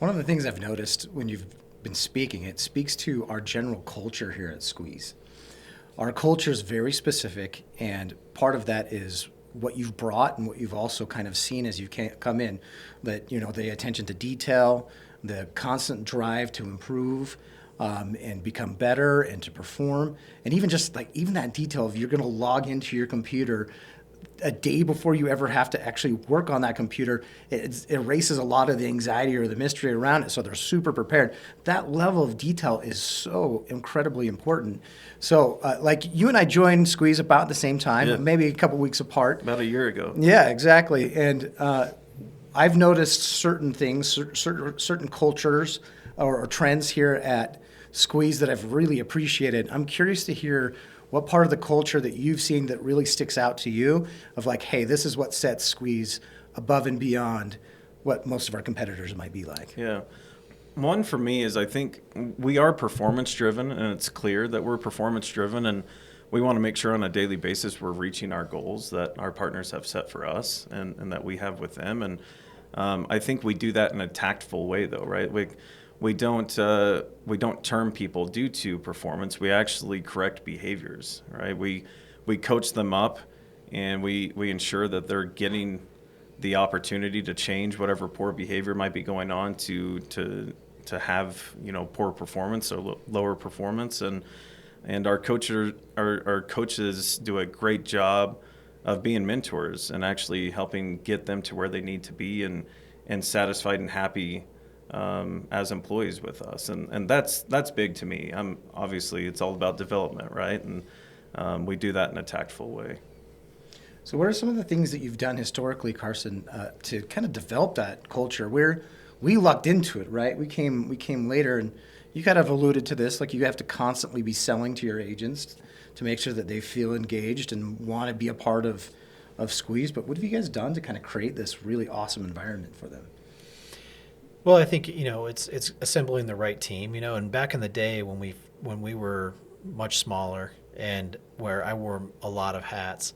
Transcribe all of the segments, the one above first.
One of the things I've noticed when you've been speaking, it speaks to our general culture here at Squeeze. Our culture is very specific, and part of that is what you've brought and what you've also kind of seen as you come in. That the attention to detail, the constant drive to improve, and become better and to perform, and even just like even that detail of you're going to log into your computer a day before you ever have to actually work on that computer, it erases a lot of the anxiety or the mystery around it. So they're super prepared. That level of detail is so incredibly important. So like you and I joined Squeeze about the same time, Yeah. maybe a couple weeks apart. About a year ago. Yeah, exactly. And I've noticed certain things, certain cultures or trends here at Squeeze that I've really appreciated. I'm curious to hear what part of the culture that you've seen that really sticks out to you of like, hey, this is what sets Squeeze above and beyond what most of our competitors might be like. Yeah. One for me is I think we are performance driven, and it's clear that we're performance driven, and we want to make sure on a daily basis we're reaching our goals that our partners have set for us and that we have with them. And I think we do that in a tactful way, though, right? We don't term people due to performance. We actually correct behaviors, right? We coach them up, and we ensure that they're getting the opportunity to change whatever poor behavior might be going on to have poor performance or lower performance. And our coaches do a great job of being mentors and actually helping get them to where they need to be and satisfied and happy as employees with us. And that's big to me. Obviously it's all about development, right? And we do that in a tactful way. So what are some of the things that you've done historically, Carson, to kind of develop that culture where we lucked into it, right? We came later, and you kind of alluded to this, like you have to constantly be selling to your agents to make sure that they feel engaged and want to be a part of Squeeze. But what have you guys done to kind of create this really awesome environment for them? Well, I think it's assembling the right team. And back in the day when we were much smaller and where I wore a lot of hats,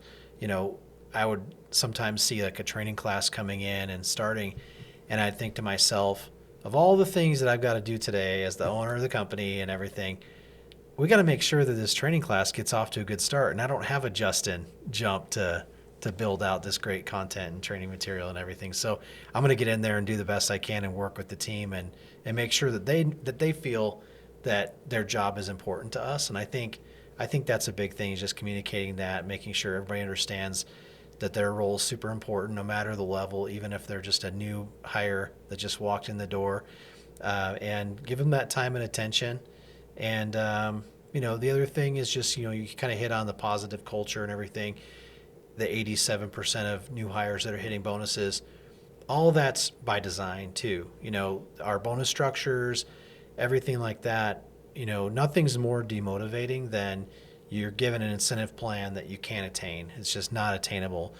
I would sometimes see like a training class coming in and starting, and I'd think to myself, of all the things that I've got to do today as the owner of the company and everything, we got to make sure that this training class gets off to a good start. And I don't have a Justin jump to build out this great content and training material and everything. So I'm going to get in there and do the best I can and work with the team and make sure that they feel that their job is important to us. And I think that's a big thing, is just communicating that, making sure everybody understands that their role is super important no matter the level, even if they're just a new hire that just walked in the door, and give them that time and attention. And, the other thing is just, you kind of hit on the positive culture and everything. The 87% of new hires that are hitting bonuses, all that's by design too. Our bonus structures, everything like that, nothing's more demotivating than you're given an incentive plan that you can't attain. It's just not attainable.